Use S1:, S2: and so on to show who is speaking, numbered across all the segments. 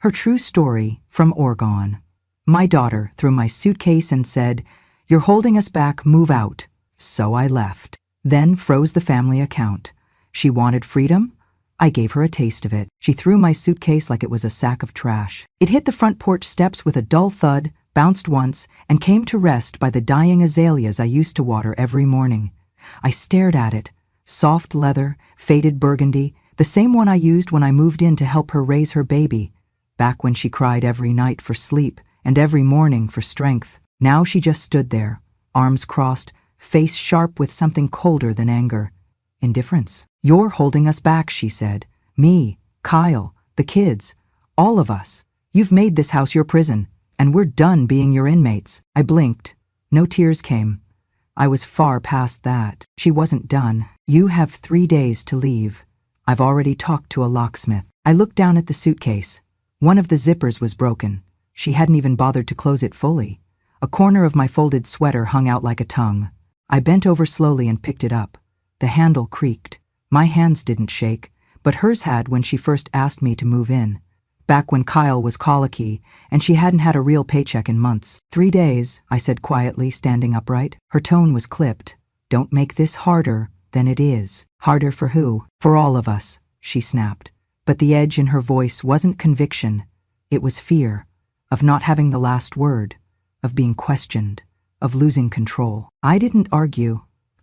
S1: Her true story from Oregon. My daughter threw my suitcase and said, "You're holding us back, move out." So I left. Then froze the family account. She wanted freedom? I gave her a taste of it. She threw my suitcase like it was a sack of trash. It hit the front porch steps with a dull thud, bounced once, and came to rest by the dying azaleas I used to water every morning. I stared at it. Soft leather, faded burgundy, the same one I used when I moved in to help her raise her baby, back when she cried every night for sleep and every morning for strength. Now she just stood there, arms crossed, face sharp with something colder than anger. Indifference. "You're holding us back," she said. "Me, Kyle, the kids, all of us. You've made this house your prison, and we're done being your inmates." I blinked. No tears came. I was far past that. She wasn't done. "You have 3 days to leave. I've already talked to a locksmith." I looked down at the suitcase. One of the zippers was broken. She hadn't even bothered to close it fully. A corner of my folded sweater hung out like a tongue. I bent over slowly and picked it up. The handle creaked. My hands didn't shake, but hers had when she first asked me to move in. Back when Kyle was colicky, and she hadn't had a real paycheck in months. 3 days, I said quietly, standing upright. Her tone was clipped. "Don't make this harder than it is." "Harder for who?" "For all of us," she snapped. But the edge in her voice wasn't conviction. It was fear, of not having the last word, of being questioned, of losing control. I didn't argue.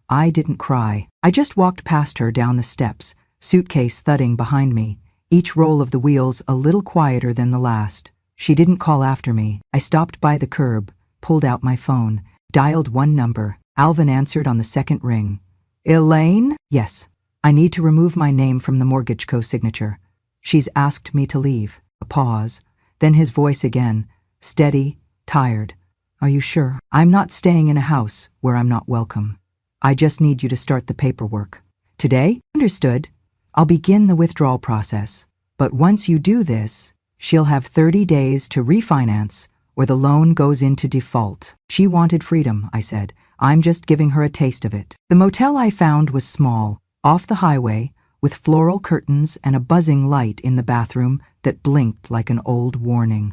S1: I didn't cry. I just walked past her down the steps, suitcase thudding behind me, each roll of the wheels a little quieter than the last. She didn't call after me. I stopped by the curb, pulled out my phone, dialed one number. Alvin answered on the second ring. "Elaine?" "Yes. I need to remove my name from the mortgage co-signature. She's asked me to leave." A pause. Then his voice again, steady, tired. "Are you sure? I'm not staying in a house where I'm not welcome. I just need you to start the paperwork." "Today?" "Understood. I'll begin the withdrawal process. But once you do this, she'll have 30 days to refinance or the loan goes into default." She wanted freedom, I said. I'm just giving her a taste of it. The motel I found was small, off the highway, with floral curtains and a buzzing light in the bathroom that blinked like an old warning.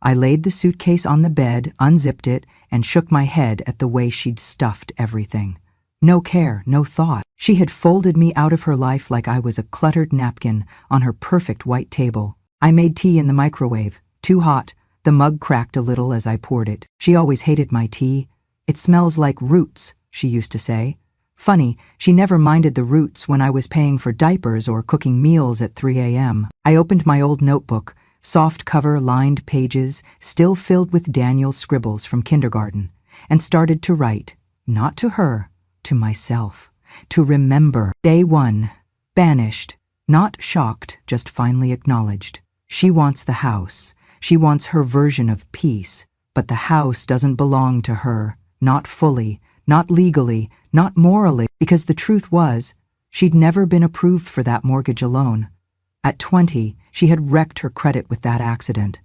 S1: I laid the suitcase on the bed, unzipped it, and shook my head at the way she'd stuffed everything. No care, no thought. She had folded me out of her life like I was a cluttered napkin on her perfect white table. I made tea in the microwave, too hot. The mug cracked a little as I poured it. She always hated my tea. "It smells like roots," she used to say. Funny, she never minded the roots when I was paying for diapers or cooking meals at 3 a.m. I opened my old notebook, soft cover, lined pages, still filled with Daniel's scribbles from kindergarten, and started to write, not to her, to myself, to remember. Day 1. Banished. Not shocked, just finally acknowledged. She wants the house. She wants her version of peace. But the house doesn't belong to her. Not fully, not legally, not morally, because the truth was, she'd never been approved for that mortgage alone. At 20, she had wrecked her credit with that accident.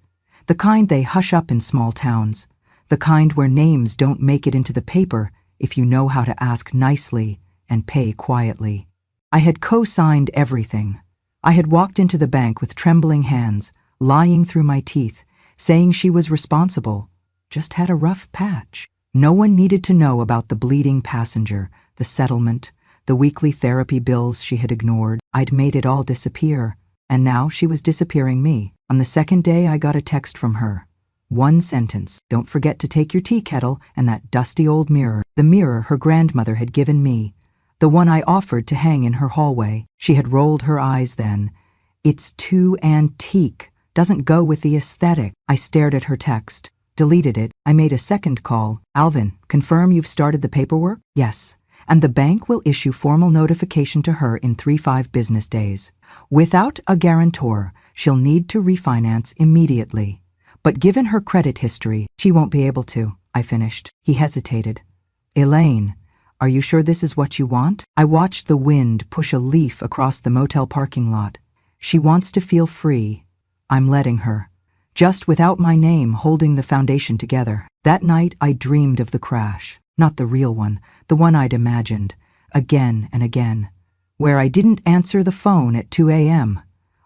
S1: The kind they hush up in small towns. The kind where names don't make it into the paper if you know how to ask nicely and pay quietly. I had co-signed everything. I had walked into the bank with trembling hands, lying through my teeth, saying she was responsible, just had a rough patch. No one needed to know about the bleeding passenger, the settlement, the weekly therapy bills she had ignored. I'd made it all disappear, and now she was disappearing me. On the second day, I got a text from her. One sentence: "Don't forget to take your tea kettle and that dusty old mirror." The mirror her grandmother had given me, the one I offered to hang in her hallway. She had rolled her eyes then. "It's too antique. Doesn't go with the aesthetic." I stared at her text, deleted it. I made a second call. "Alvin, confirm you've started the paperwork?" "Yes. And the bank will issue formal notification to her in 3-5 business days. Without a guarantor, she'll need to refinance immediately. But given her credit history, she won't be able to," I finished. He hesitated. "Elaine, are you sure this is what you want?" I watched the wind push a leaf across the motel parking lot. She wants to feel free. I'm letting her. Just without my name holding the foundation together. That night I dreamed of the crash. Not the real one, the one I'd imagined, again and again. Where I didn't answer the phone at 2 a.m.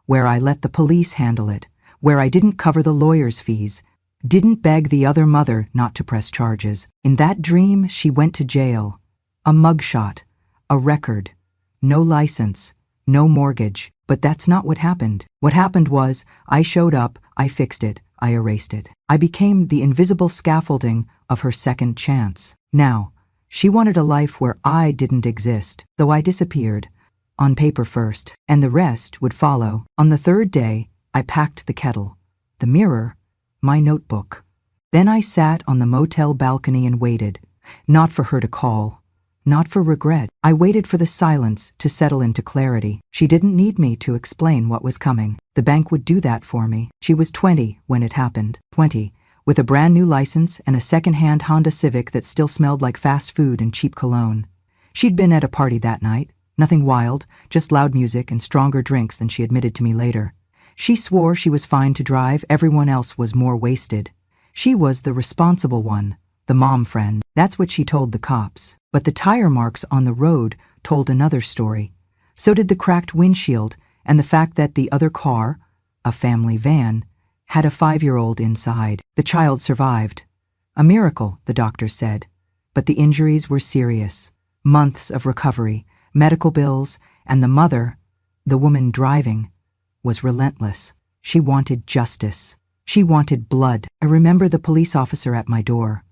S1: Where I let the police handle it. where I didn't cover the lawyer's fees, didn't beg the other mother not to press charges. In that dream, she went to jail. A mugshot, a record, no license, no mortgage. But that's not what happened. What happened was, I showed up, I fixed it, I erased it. I became the invisible scaffolding of her second chance. Now, she wanted a life where I didn't exist, though I disappeared. On paper first, and the rest would follow. On the third day, I packed the kettle, the mirror, my notebook. Then I sat on the motel balcony and waited, not for her to call, not for regret. I waited for the silence to settle into clarity. She didn't need me to explain what was coming. The bank would do that for me. She was 20 when it happened. 20, with a brand new license and a second-hand Honda Civic that still smelled like fast food and cheap cologne. She'd been at a party that night. Nothing wild, just loud music and stronger drinks than she admitted to me later. She swore she was fine to drive, everyone else was more wasted. She was the responsible one, the mom friend. That's what she told the cops. But the tire marks on the road told another story. So did the cracked windshield and the fact that the other car, a family van, had a 5-year-old inside. The child survived. A miracle, the doctors said. But the injuries were serious. Months of recovery, medical bills, and the mother, the woman driving, was relentless. She wanted justice. She wanted blood. I remember the police officer at my door.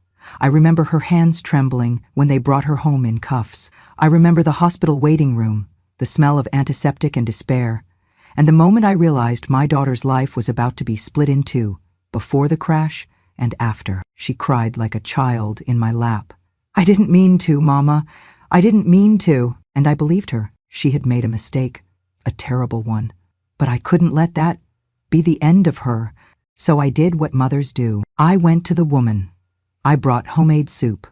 S1: I remember her hands trembling when they brought her home in cuffs. I remember the hospital waiting room, the smell of antiseptic and despair. And the moment I realized my daughter's life was about to be split in two, before the crash and after. She cried like a child in my lap. I didn't mean to, Mama. I didn't mean to. And I believed her. She had made a mistake, a terrible one. But I couldn't let that be the end of her. So I did what mothers do. I went to the woman. I brought homemade soup.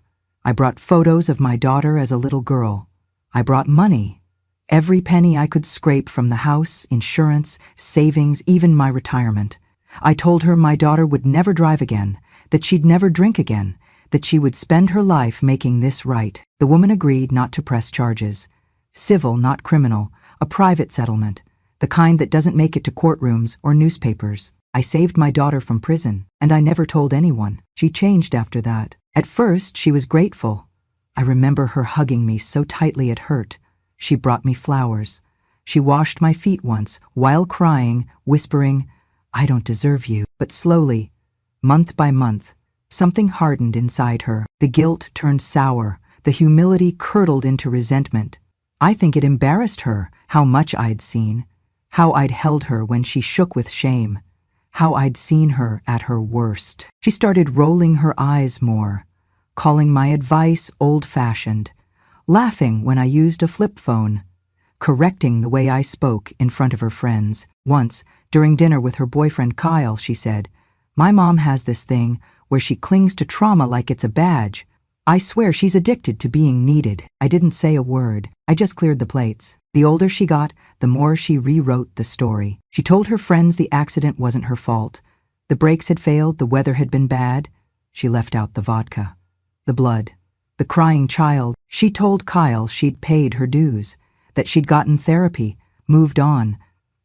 S1: I brought photos of my daughter as a little girl. I brought money. Every penny I could scrape from the house, insurance, savings, even my retirement. I told her my daughter would never drive again, that she'd never drink again, that she would spend her life making this right. The woman agreed not to press charges. Civil, not criminal, a private settlement, the kind that doesn't make it to courtrooms or newspapers. I saved my daughter from prison, and I never told anyone. She changed after that. At first, she was grateful. I remember her hugging me so tightly it hurt. She brought me flowers. She washed my feet once, while crying, whispering, "I don't deserve you." But slowly, month by month, something hardened inside her. The guilt turned sour. The humility curdled into resentment. I think it embarrassed her, how much I'd seen, how I'd held her when she shook with shame, how I'd seen her at her worst. She started rolling her eyes more, calling my advice old-fashioned, laughing when I used a flip phone, correcting the way I spoke in front of her friends. Once, during dinner with her boyfriend Kyle, she said, "My mom has this thing where she clings to trauma like it's a badge. I swear she's addicted to being needed." I didn't say a word. I just cleared the plates. The older she got, the more she rewrote the story. She told her friends the accident wasn't her fault. The brakes had failed, the weather had been bad. She left out the vodka, the blood, the crying child. She told Kyle she'd paid her dues, that she'd gotten therapy, moved on,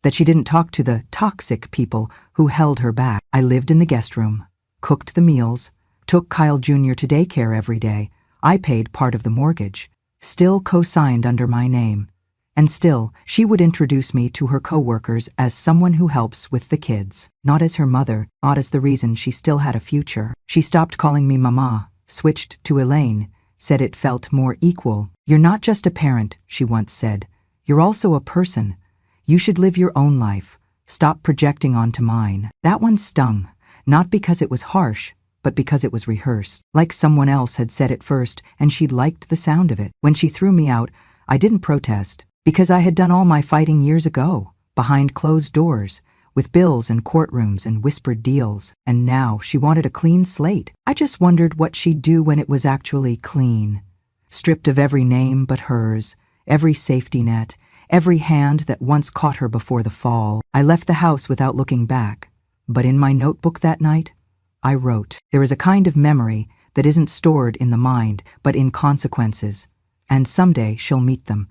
S1: that she didn't talk to the toxic people who held her back. I lived in the guest room, cooked the meals, took Kyle Jr. to daycare every day. I paid part of the mortgage, still co-signed under my name. And still, she would introduce me to her co-workers as someone who helps with the kids, not as her mother, not as the reason she still had a future. She stopped calling me Mama, switched to Elaine, said it felt more equal. "You're not just a parent," she once said. "You're also a person. You should live your own life. Stop projecting onto mine." That one stung, not because it was harsh, but because it was rehearsed, like someone else had said it first and she'd liked the sound of it. When she threw me out, I didn't protest, because I had done all my fighting years ago, behind closed doors, with bills and courtrooms and whispered deals. And now she wanted a clean slate. I just wondered what she'd do when it was actually clean. Stripped of every name but hers, every safety net, every hand that once caught her before the fall. I left the house without looking back, but in my notebook that night, I wrote, "There is a kind of memory that isn't stored in the mind, but in consequences, and someday she'll meet them.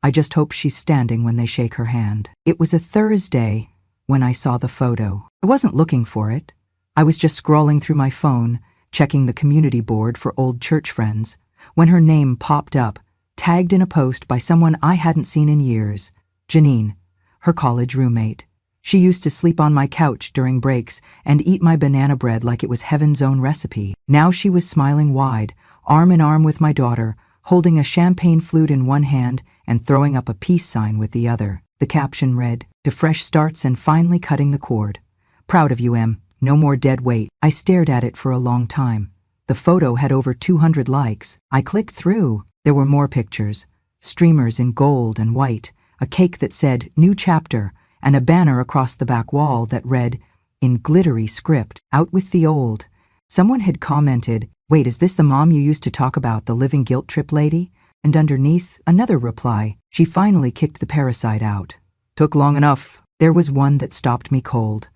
S1: I just hope she's standing when they shake her hand." It was a Thursday, when I saw the photo. I wasn't looking for it. I was just scrolling through my phone, checking the community board for old church friends, when her name popped up, tagged in a post by someone I hadn't seen in years. Janine, her college roommate. She used to sleep on my couch during breaks and eat my banana bread like it was heaven's own recipe. Now she was smiling wide, arm in arm with my daughter, holding a champagne flute in one hand and throwing up a peace sign with the other. The caption read, "To fresh starts and finally cutting the cord. Proud of you, Em. No more dead weight." I stared at it for a long time. The photo had over 200 likes. I clicked through. There were more pictures. Streamers in gold and white, a cake that said, "New Chapter," and a banner across the back wall that read, in glittery script, "Out with the old." Someone had commented, "Wait, is this the mom you used to talk about, the living guilt trip lady?" And underneath, another reply, "She finally kicked the parasite out. Took long enough." There was one that stopped me cold.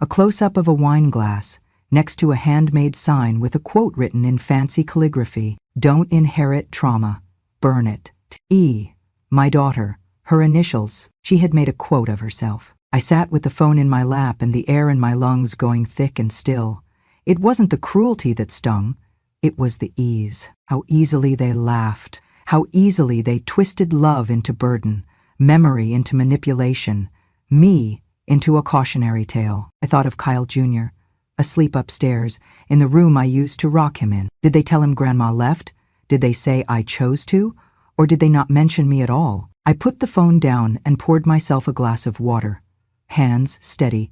S1: A close-up of a wine glass, next to a handmade sign with a quote written in fancy calligraphy, "Don't inherit trauma. Burn it." E. My daughter. Her initials. She had made a quote of herself. I sat with the phone in my lap and the air in my lungs going thick and still. It wasn't the cruelty that stung. It was the ease. How easily they laughed. How easily they twisted love into burden, memory into manipulation, me into a cautionary tale. I thought of Kyle Jr., asleep upstairs, in the room I used to rock him in. Did they tell him Grandma left? Did they say I chose to? Or did they not mention me at all? I put the phone down and poured myself a glass of water. Hands steady,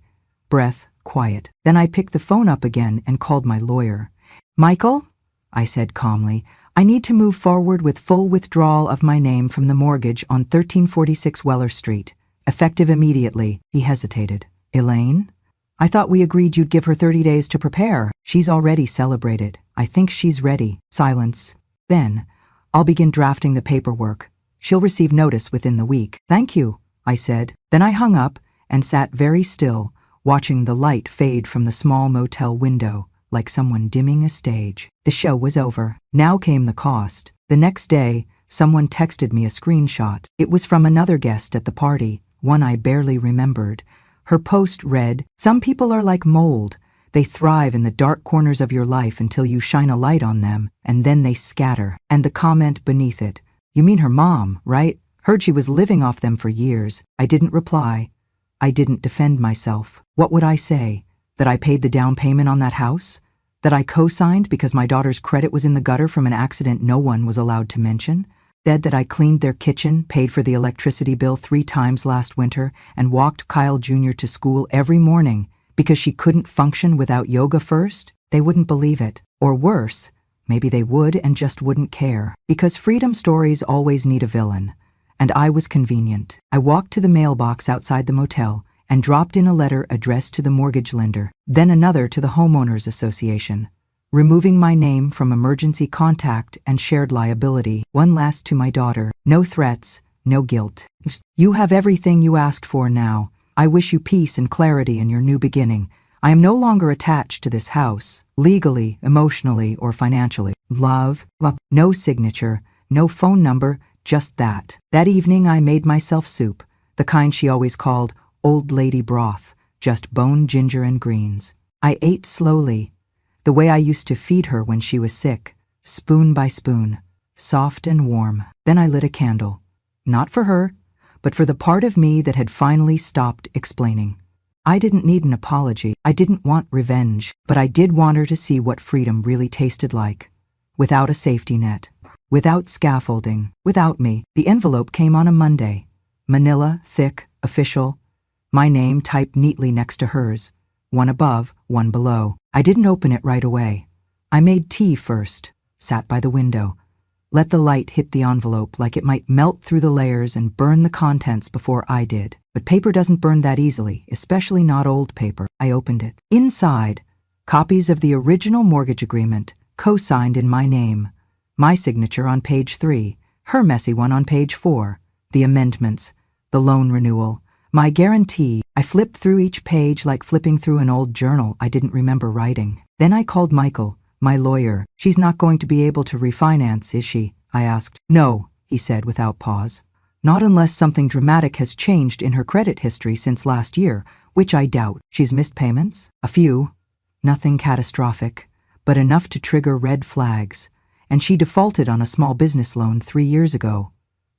S1: breath quiet. Then I picked the phone up again and called my lawyer. "Michael," I said calmly, "I need to move forward with full withdrawal of my name from the mortgage on 1346 Weller Street. Effective immediately." He hesitated. "Elaine? I thought we agreed you'd give her 30 days to prepare." "She's already celebrated. I think she's ready." Silence. "Then, I'll begin drafting the paperwork. She'll receive notice within the week." "Thank you," I said. Then I hung up and sat very still, watching the light fade from the small motel window, like someone dimming a stage. The show was over. Now came the cost. The next day, someone texted me a screenshot. It was from another guest at the party, one I barely remembered. Her post read, "Some people are like mold. They thrive in the dark corners of your life until you shine a light on them, and then they scatter." And the comment beneath it, "You mean her mom, right? Heard she was living off them for years." I didn't reply. I didn't defend myself. What would I say? That I paid the down payment on that house? That I co-signed because my daughter's credit was in the gutter from an accident no one was allowed to mention? Said that I cleaned their kitchen, paid for the electricity bill 3 times last winter, and walked Kyle Jr. to school every morning because she couldn't function without yoga first? They wouldn't believe it. Or worse, maybe they would and just wouldn't care. Because freedom stories always need a villain. And I was convenient. I walked to the mailbox outside the motel and dropped in a letter addressed to the mortgage lender, then another to the homeowners association, removing my name from emergency contact and shared liability. One last to my daughter. No threats, no guilt. "You have everything you asked for now. I wish you peace and clarity in your new beginning. I am no longer attached to this house, legally, emotionally, or financially. Love." No signature, no phone number, just that. That evening I made myself soup, the kind she always called old lady broth, just bone, ginger, and greens. I ate slowly, the way I used to feed her when she was sick, spoon by spoon, soft and warm. Then I lit a candle, not for her, but for the part of me that had finally stopped explaining. I didn't need an apology. I didn't want revenge, but I did want her to see what freedom really tasted like. Without a safety net. Without scaffolding. Without me. The envelope came on a Monday. Manila, thick, official. My name typed neatly next to hers. One above, one below. I didn't open it right away. I made tea first. Sat by the window. Let the light hit the envelope like it might melt through the layers and burn the contents before I did. But paper doesn't burn that easily, especially not old paper. I opened it. Inside, copies of the original mortgage agreement, co-signed in my name. My signature on page 3, her messy one on page 4. The amendments, the loan renewal, my guarantee. I flipped through each page like flipping through an old journal I didn't remember writing. Then I called Michael, my lawyer. "She's not going to be able to refinance, is she?" I asked. "No," he said without pause. Not unless something dramatic has changed in her credit history since last year, which I doubt. She's missed payments? A few. Nothing catastrophic, but enough to trigger red flags. And she defaulted on a small business loan 3 years ago.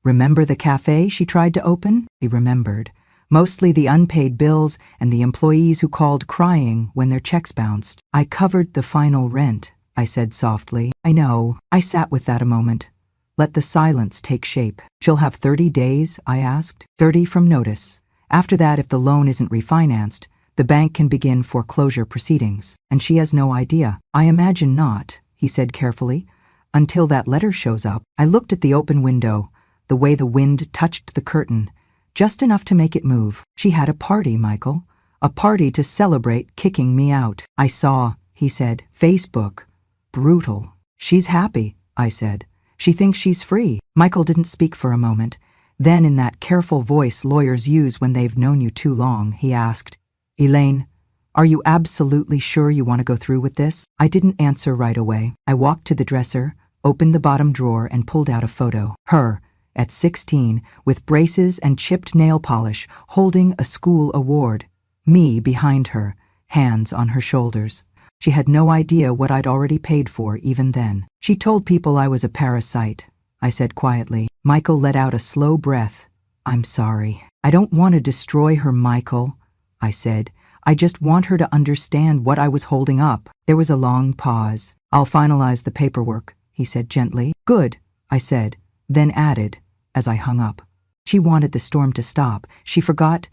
S1: Remember the cafe she tried to open? He remembered. Mostly the unpaid bills and the employees who called crying when their checks bounced. I covered the final rent, I said softly. I know. I sat with that a moment. Let the silence take shape. She'll have 30 days, I asked. 30 from notice. After that, if the loan isn't refinanced, the bank can begin foreclosure proceedings. And she has no idea. I imagine not, he said carefully. Until that letter shows up. I looked at the open window, the way the wind touched the curtain, just enough to make it move. She had a party, Michael. A party to celebrate kicking me out. I saw, he said. Facebook. Brutal. She's happy, I said. She thinks she's free. Michael didn't speak for a moment. Then, in that careful voice lawyers use when they've known you too long, he asked, Elaine, are you absolutely sure you want to go through with this? I didn't answer right away. I walked to the dresser, opened the bottom drawer, and pulled out a photo. Her, at 16, with braces and chipped nail polish, holding a school award. Me behind her, hands on her shoulders. She had no idea what I'd already paid for even then. She told people I was a parasite, I said quietly. Michael let out a slow breath. I'm sorry. I don't want to destroy her, Michael, I said. I just want her to understand what I was holding up. There was a long pause. I'll finalize the paperwork, he said gently. Good, I said, then added, as I hung up. She wanted the storm to stop. She forgot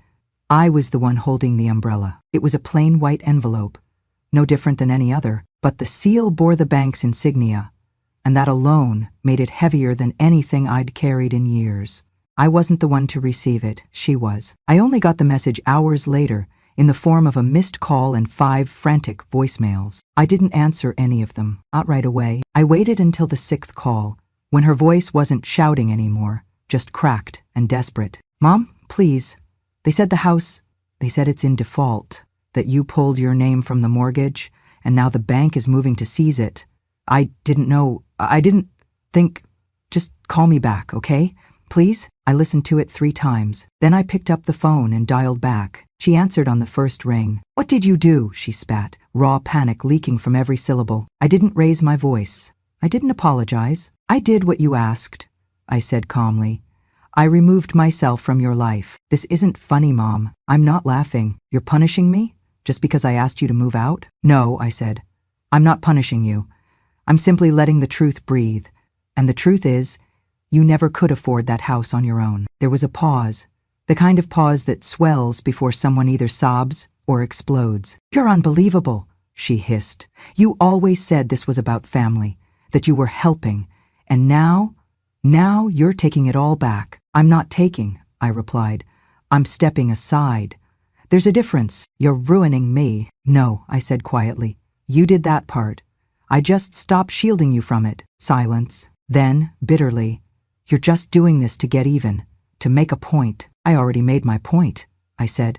S1: I was the one holding the umbrella. It was a plain white envelope, no different than any other, but the seal bore the bank's insignia, and that alone made it heavier than anything I'd carried in years. I wasn't the one to receive it, she was. I only got the message hours later, in the form of a missed call and 5 frantic voicemails. I didn't answer any of them, not right away. I waited until the 6th call, when her voice wasn't shouting anymore, just cracked and desperate. Mom, please. They said it's in default, that you pulled your name from the mortgage, and now the bank is moving to seize it. I didn't think. Just call me back, okay? Please? I listened to it 3 times. Then I picked up the phone and dialed back. She answered on the first ring. What did you do? She spat, raw panic leaking from every syllable. I didn't raise my voice. I didn't apologize. I did what you asked, I said calmly. I removed myself from your life. This isn't funny, Mom. I'm not laughing. You're punishing me? Just because I asked you to move out? No, I said. I'm not punishing you. I'm simply letting the truth breathe. And the truth is, you never could afford that house on your own. There was a pause, the kind of pause that swells before someone either sobs or explodes. You're unbelievable, she hissed. You always said this was about family, that you were helping, and now you're taking it all back. I'm not taking, I replied. I'm stepping aside. There's a difference. You're ruining me. No, I said quietly. You did that part. I just stopped shielding you from it. Silence. Then, bitterly, you're just doing this to get even, to make a point. I already made my point, I said.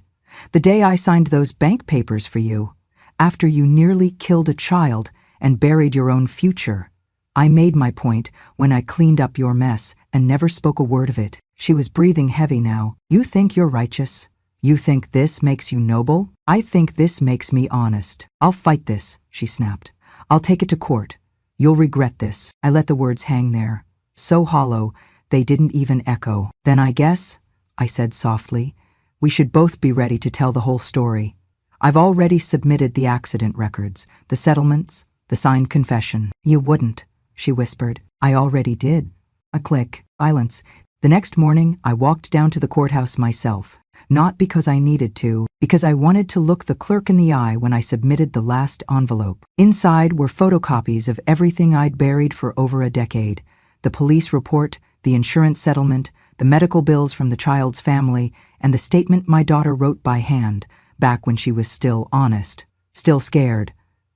S1: The day I signed those bank papers for you, after you nearly killed a child and buried your own future. I made my point when I cleaned up your mess and never spoke a word of it. She was breathing heavy now. You think you're righteous? You think this makes you noble? I think this makes me honest. I'll fight this, she snapped. I'll take it to court. You'll regret this. I let the words hang there, so hollow they didn't even echo. Then I guess, I said softly, we should both be ready to tell the whole story. I've already submitted the accident records, the settlements, the signed confession. You wouldn't, she whispered. I already did. A click, silence. The next morning, I walked down to the courthouse myself. Not because I needed to, because I wanted to look the clerk in the eye when I submitted the last envelope. Inside were photocopies of everything I'd buried for over a decade. The police report, the insurance settlement, the medical bills from the child's family, and the statement my daughter wrote by hand, back when she was still honest, still scared,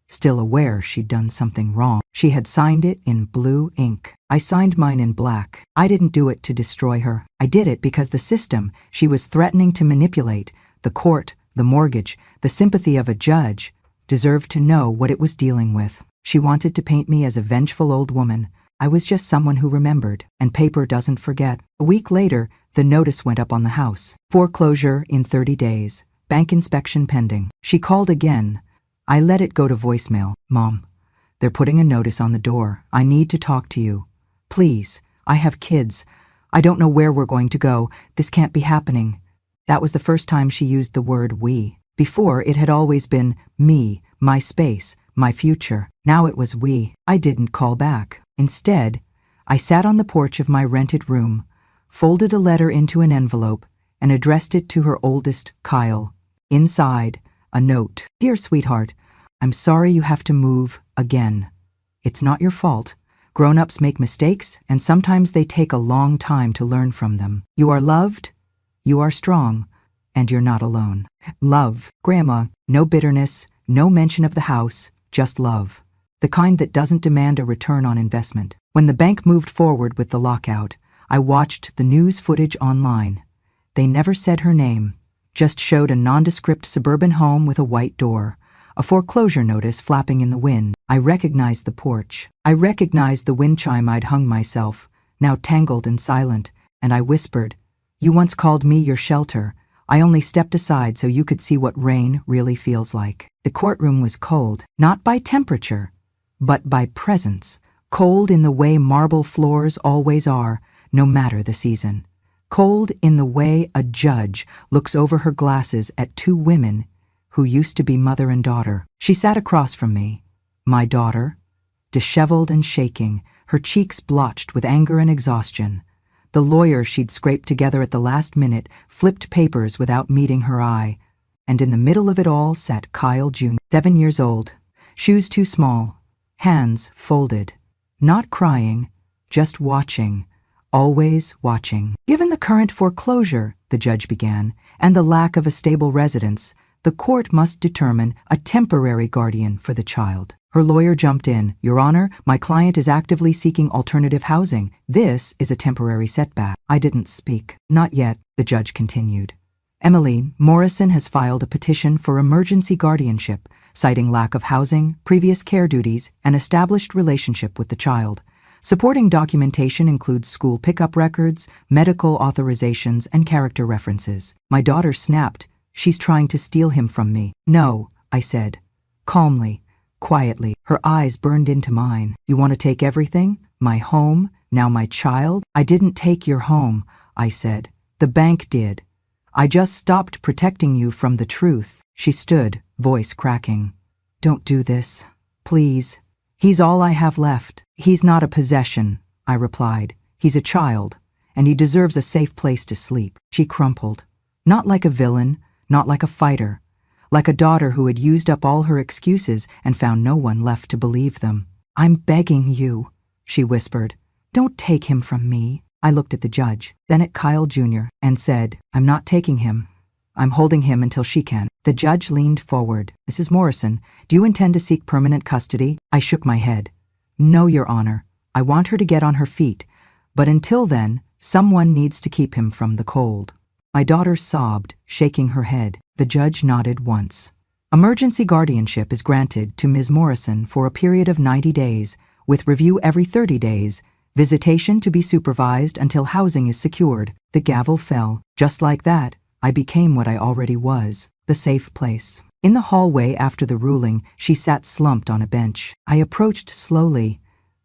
S1: still aware she'd done something wrong. She had signed it in blue ink. I signed mine in black. I didn't do it to destroy her. I did it because the system she was threatening to manipulate, the court, the mortgage, the sympathy of a judge, deserved to know what it was dealing with. She wanted to paint me as a vengeful old woman, I was just someone who remembered, and paper doesn't forget. A week later, the notice went up on the house. Foreclosure in 30 days. Bank inspection pending. She called again. I let it go to voicemail. Mom, they're putting a notice on the door. I need to talk to you. Please, I have kids. I don't know where we're going to go. This can't be happening. That was the first time she used the word we. Before, it had always been me, my space, my future. Now it was we. I didn't call back. Instead, I sat on the porch of my rented room, folded a letter into an envelope, and addressed it to her oldest, Kyle. Inside, a note. Dear sweetheart, I'm sorry you have to move again. It's not your fault. Grown-ups make mistakes, and sometimes they take a long time to learn from them. You are loved, you are strong, and you're not alone. Love, Grandma. No bitterness, no mention of the house, just love. The kind that doesn't demand a return on investment. When the bank moved forward with the lockout, I watched the news footage online. They never said her name, just showed a nondescript suburban home with a white door, a foreclosure notice flapping in the wind. I recognized the porch. I recognized the wind chime I'd hung myself, now tangled and silent, and I whispered, "You once called me your shelter. I only stepped aside so you could see what rain really feels like." The courtroom was cold, not by temperature, but by presence. Cold in the way marble floors always are, no matter the season. Cold in the way a judge looks over her glasses at two women who used to be mother and daughter. She sat across from me, my daughter, disheveled and shaking, her cheeks blotched with anger and exhaustion. The lawyer she'd scraped together at the last minute flipped papers without meeting her eye, and in the middle of it all sat Kyle Jr., 7 years old, shoes too small, hands folded, not crying, just watching, always watching. Given the current foreclosure, the judge began, and the lack of a stable residence, the court must determine a temporary guardian for the child. Her lawyer jumped in. "Your Honor, my client is actively seeking alternative housing. This is a temporary setback." I didn't speak. "Not yet," the judge continued. "Emily Morrison has filed a petition for emergency guardianship, citing lack of housing, previous care duties, and established relationship with the child. Supporting documentation includes school pickup records, medical authorizations, and character references." My daughter snapped. "She's trying to steal him from me." "No," I said, calmly, quietly. Her eyes burned into mine. "You want to take everything? My home, now my child?" "I didn't take your home," I said. "The bank did. I just stopped protecting you from the truth." She stood, voice cracking. "Don't do this, please. He's all I have left." "He's not a possession," I replied. "He's a child, and he deserves a safe place to sleep." She crumpled. Not like a villain, not like a fighter, like a daughter who had used up all her excuses and found no one left to believe them. "I'm begging you," she whispered. "Don't take him from me." I looked at the judge, then at Kyle Jr., and said, "I'm not taking him. I'm holding him until she can." The judge leaned forward. "Mrs. Morrison, do you intend to seek permanent custody?" I shook my head. "No, Your Honor. I want her to get on her feet, but until then, someone needs to keep him from the cold." My daughter sobbed, shaking her head. The judge nodded once. "Emergency guardianship is granted to Ms. Morrison for a period of 90 days, with review every 30 days, visitation to be supervised until housing is secured." The gavel fell. Just like that, I became what I already was, the safe place. In the hallway after the ruling, she sat slumped on a bench. I approached slowly.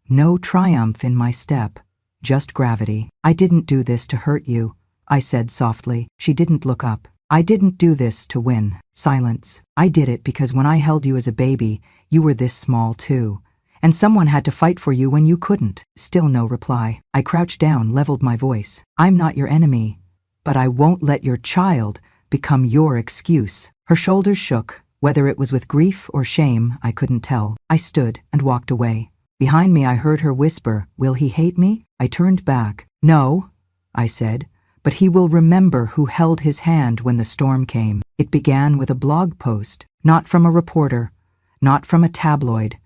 S1: No triumph in my step, just gravity. "I didn't do this to hurt you," I said softly. She didn't look up. "I didn't do this to win." Silence. "I did it because when I held you as a baby, you were this small too. And someone had to fight for you when you couldn't." Still no reply. I crouched down, leveled my voice. "I'm not your enemy, but I won't let your child become your excuse." Her shoulders shook. Whether it was with grief or shame, I couldn't tell. I stood and walked away. Behind me, I heard her whisper, "Will he hate me?" I turned back. "No," I said, "but he will remember who held his hand when the storm came." It began with a blog post, not from a reporter, not from a tabloid,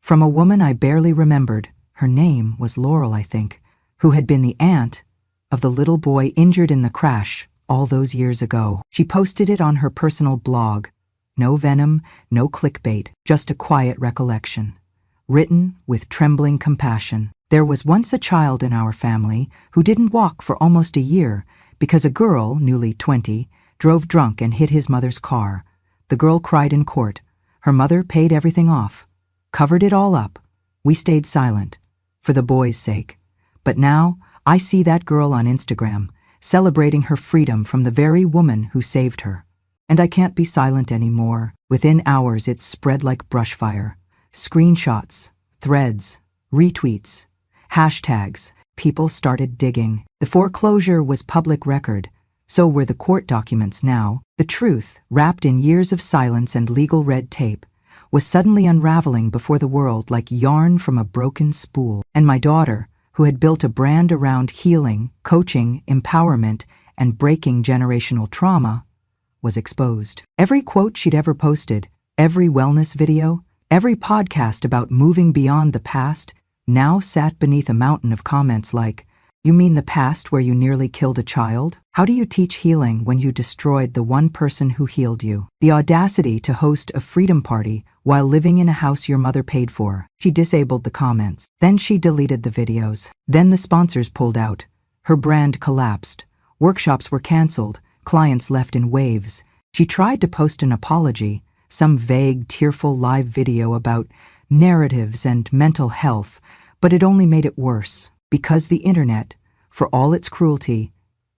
S1: from a woman I barely remembered. Her name was Laurel, I think, who had been the aunt of the little boy injured in the crash all those years ago. She posted it on her personal blog. No venom, no clickbait, just a quiet recollection, written with trembling compassion. There was once a child in our family who didn't walk for almost a year because a girl, newly 20, drove drunk and hit his mother's car. The girl cried in court. Her mother paid everything off, covered it all up. We stayed silent, for the boy's sake. But now, I see that girl on Instagram, celebrating her freedom from the very woman who saved her. And I can't be silent anymore. Within hours, it spread like brushfire. Screenshots, threads, retweets, hashtags. People started digging. The foreclosure was public record. So were the court documents now. The truth, wrapped in years of silence and legal red tape, was suddenly unraveling before the world like yarn from a broken spool. And my daughter, who had built a brand around healing, coaching, empowerment, and breaking generational trauma, was exposed. Every quote she'd ever posted, every wellness video, every podcast about moving beyond the past, now sat beneath a mountain of comments like, "You mean the past where you nearly killed a child? How do you teach healing when you destroyed the one person who healed you?" The audacity to host a freedom party while living in a house your mother paid for. She disabled the comments. Then she deleted the videos. Then the sponsors pulled out. Her brand collapsed. Workshops were canceled. Clients left in waves. She tried to post an apology, some vague, tearful live video about narratives and mental health, but it only made it worse. Because the internet, for all its cruelty,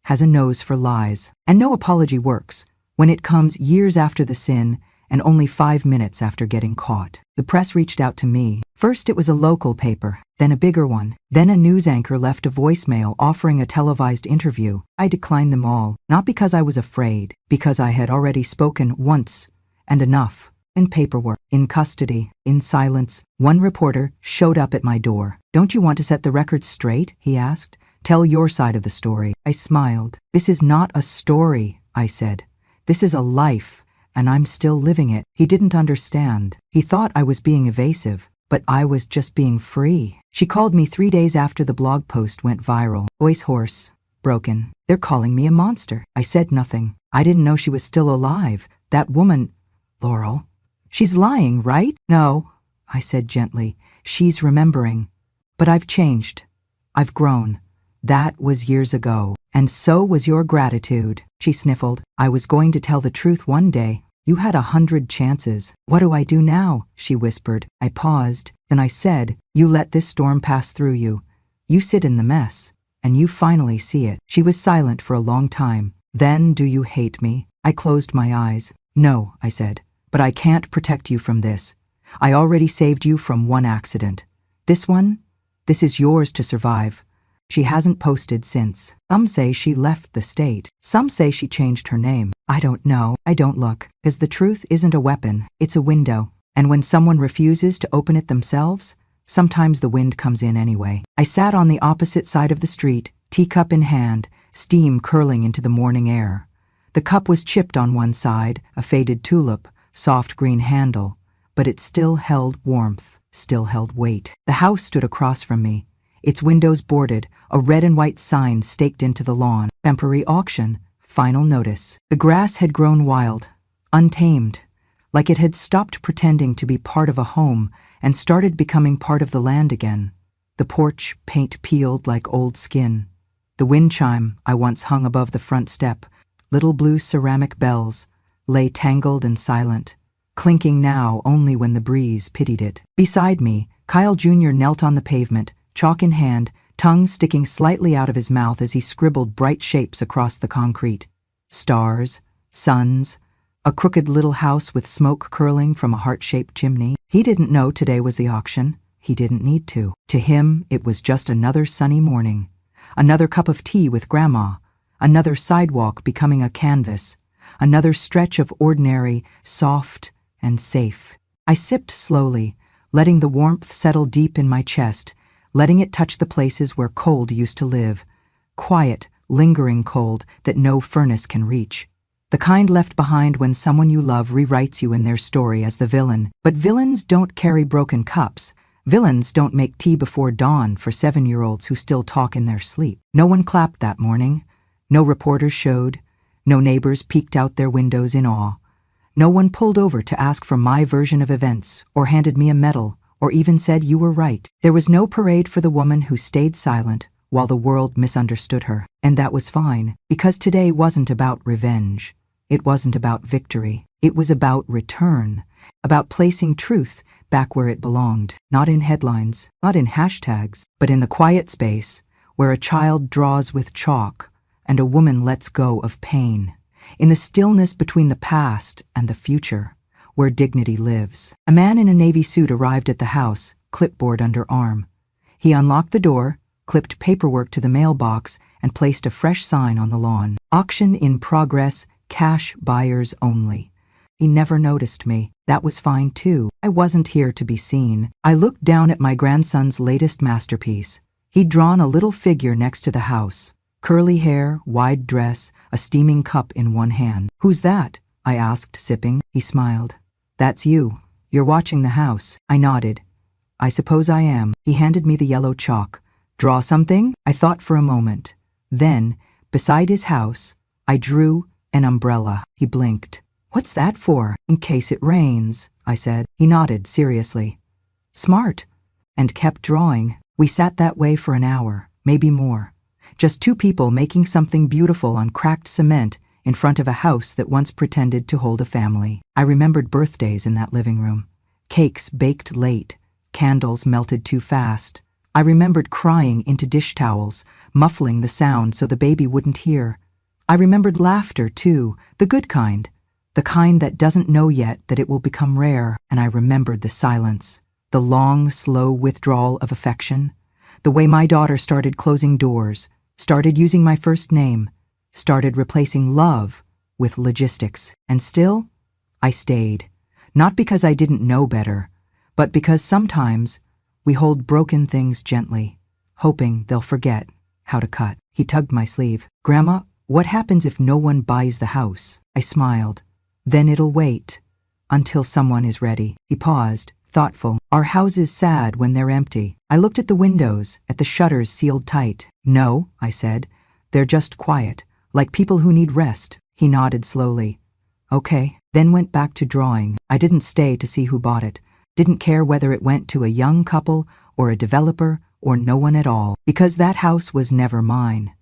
S1: has a nose for lies. And no apology works when it comes years after the sin and only 5 minutes after getting caught. The press reached out to me. First it was a local paper, then a bigger one. Then a news anchor left a voicemail offering a televised interview. I declined them all, not because I was afraid, because I had already spoken once and enough. In paperwork, in custody, in silence. One reporter showed up at my door. "Don't you want to set the record straight?" he asked. "Tell your side of the story." I smiled. "This is not a story," I said. "This is a life, and I'm still living it." He didn't understand. He thought I was being evasive, but I was just being free. She called me 3 days after the blog post went viral. Voice hoarse, broken. "They're calling me a monster." I said nothing. I didn't know she was still alive. That woman, Laurel. "She's lying, right?" "No," I said gently. "She's remembering. But I've changed. I've grown. That was years ago. And so was your gratitude." She sniffled. "I was going to tell the truth one day. You had 100 chances." "What do I do now?" she whispered. I paused. Then I said, "You let this storm pass through you. You sit in the mess, and you finally see it." She was silent for a long time. "Then do you hate me?" I closed my eyes. "No," I said. "But I can't protect you from this. I already saved you from one accident. This one? This is yours to survive." She hasn't posted since. Some say she left the state. Some say she changed her name. I don't know. I don't look. Because the truth isn't a weapon. It's a window. And when someone refuses to open it themselves, sometimes the wind comes in anyway. I sat on the opposite side of the street, teacup in hand, steam curling into the morning air. The cup was chipped on one side, a faded tulip, soft green handle, but it still held warmth, still held weight. The house stood across from me, its windows boarded, a red and white sign staked into the lawn. Temporary auction, final notice. The grass had grown wild, untamed, like it had stopped pretending to be part of a home and started becoming part of the land again. The porch, paint peeled like old skin. The wind chime I once hung above the front step, little blue ceramic bells, lay tangled and silent, clinking now only when the breeze pitied it. Beside me, Kyle Jr. knelt on the pavement, chalk in hand, tongue sticking slightly out of his mouth as he scribbled bright shapes across the concrete. Stars, suns, a crooked little house with smoke curling from a heart-shaped chimney. He didn't know today was the auction. He didn't need to. To him, it was just another sunny morning, another cup of tea with Grandma, another sidewalk becoming a canvas, another stretch of ordinary, soft, and safe. I sipped slowly, letting the warmth settle deep in my chest, letting it touch the places where cold used to live. Quiet, lingering cold that no furnace can reach. The kind left behind when someone you love rewrites you in their story as the villain. But villains don't carry broken cups. Villains don't make tea before dawn for 7-year-olds who still talk in their sleep. No one clapped that morning. No reporters showed. No neighbors peeked out their windows in awe. No one pulled over to ask for my version of events or handed me a medal or even said you were right. There was no parade for the woman who stayed silent while the world misunderstood her. And that was fine, because today wasn't about revenge. It wasn't about victory. It was about return, about placing truth back where it belonged, not in headlines, not in hashtags, but in the quiet space where a child draws with chalk and a woman lets go of pain, in the stillness between the past and the future, where dignity lives. A man in a navy suit arrived at the house, clipboard under arm. He unlocked the door, clipped paperwork to the mailbox, and placed a fresh sign on the lawn. Auction in progress, cash buyers only. He never noticed me. That was fine too. I wasn't here to be seen. I looked down at my grandson's latest masterpiece. He'd drawn a little figure next to the house. Curly hair, wide dress, a steaming cup in one hand. "Who's that?" I asked, sipping. He smiled. "That's you. You're watching the house." I nodded. "I suppose I am." He handed me the yellow chalk. "Draw something?" I thought for a moment. Then, beside his house, I drew an umbrella. He blinked. "What's that for?" "In case it rains," I said. He nodded seriously. "Smart," and kept drawing. We sat that way for an hour, maybe more. Just two people making something beautiful on cracked cement in front of a house that once pretended to hold a family. I remembered birthdays in that living room. Cakes baked late, candles melted too fast. I remembered crying into dish towels, muffling the sound so the baby wouldn't hear. I remembered laughter too, the good kind, the kind that doesn't know yet that it will become rare. And I remembered the silence, the long, slow withdrawal of affection, the way my daughter started closing doors, started using my first name, started replacing love with logistics. And still, I stayed. Not because I didn't know better, but because sometimes we hold broken things gently, hoping they'll forget how to cut. He tugged my sleeve. "Grandma, what happens if no one buys the house?" I smiled. "Then it'll wait until someone is ready." He paused, thoughtful. "Are houses sad when they're empty?" I looked at the windows, at the shutters sealed tight. "No," I said. "They're just quiet, like people who need rest." He nodded slowly. "Okay," then went back to drawing. I didn't stay to see who bought it. Didn't care whether it went to a young couple or a developer or no one at all, because that house was never mine.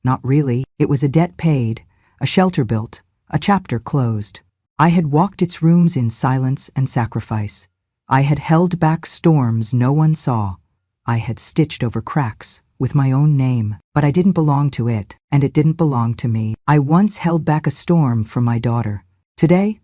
S1: Not really. It was a debt paid, a shelter built, a chapter closed. I had walked its rooms in silence and sacrifice. I had held back storms no one saw. I had stitched over cracks with my own name, but I didn't belong to it, and it didn't belong to me. I once held back a storm for my daughter. Today,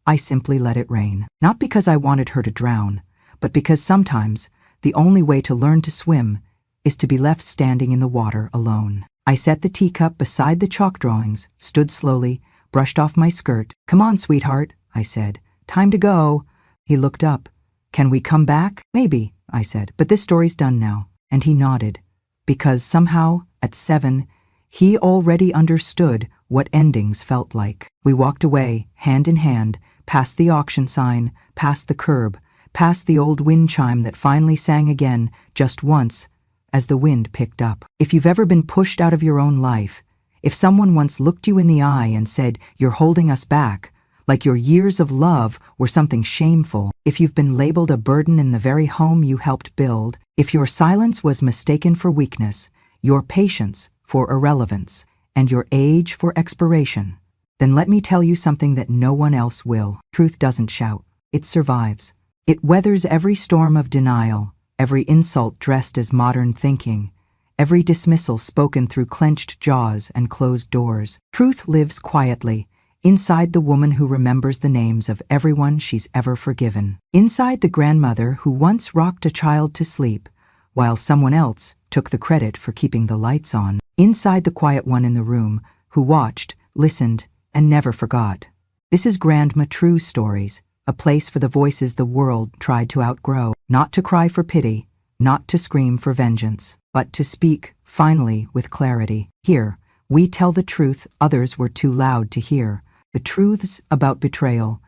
S1: I simply let it rain. Not because I wanted her to drown, but because sometimes the only way to learn to swim is to be left standing in the water alone. I set the teacup beside the chalk drawings, stood slowly, brushed off my skirt. "Come on, sweetheart," I said. "Time to go." He looked up. "Can we come back?" "Maybe," I said, "but this story's done now." And he nodded, because somehow, at 7, he already understood what endings felt like. We walked away, hand in hand, past the auction sign, past the curb, past the old wind chime that finally sang again, just once, as the wind picked up. If you've ever been pushed out of your own life, if someone once looked you in the eye and said, "You're holding us back," like your years of love were something shameful, if you've been labeled a burden in the very home you helped build, if your silence was mistaken for weakness, your patience for irrelevance, and your age for expiration, then let me tell you something that no one else will. Truth doesn't shout. It survives. It weathers every storm of denial, every insult dressed as modern thinking, every dismissal spoken through clenched jaws and closed doors. Truth lives quietly, inside the woman who remembers the names of everyone she's ever forgiven. Inside the grandmother who once rocked a child to sleep, while someone else took the credit for keeping the lights on. Inside the quiet one in the room who watched, listened, and never forgot. This is Grandma True Stories, a place for the voices the world tried to outgrow, not to cry for pity, not to scream for vengeance, but to speak, finally, with clarity. Here, we tell the truth others were too loud to hear, the truths about betrayal,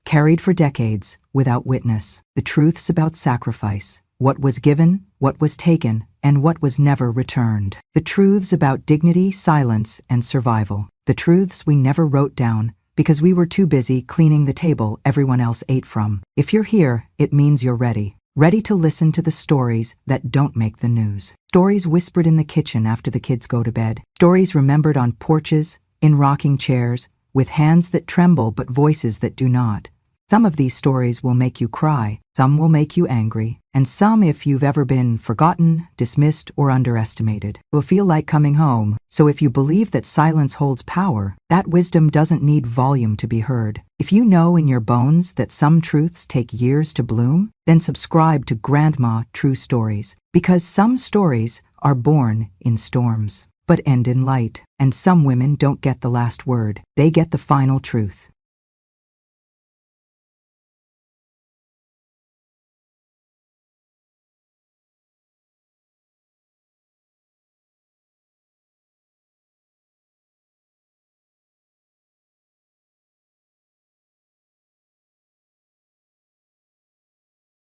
S1: carried for decades without witness, the truths about sacrifice, what was given, what was taken, and what was never returned, the truths about dignity, silence, and survival, the truths we never wrote down because we were too busy cleaning the table everyone else ate from. If you're here, it means you're ready. ready to listen to the stories that don't make the news. Stories whispered in the kitchen after the kids go to bed. Stories remembered on porches, in rocking chairs, with hands that tremble but voices that do not. Some of these stories will make you cry, some will make you angry, and some, if you've ever been forgotten, dismissed, or underestimated, will feel like coming home. So if you believe that silence holds power, that wisdom doesn't need volume to be heard. If you know in your bones that some truths take years to bloom, then subscribe to Grandma True Stories, because some stories are born in storms, but end in light. And some women don't get the last word, they get the final truth.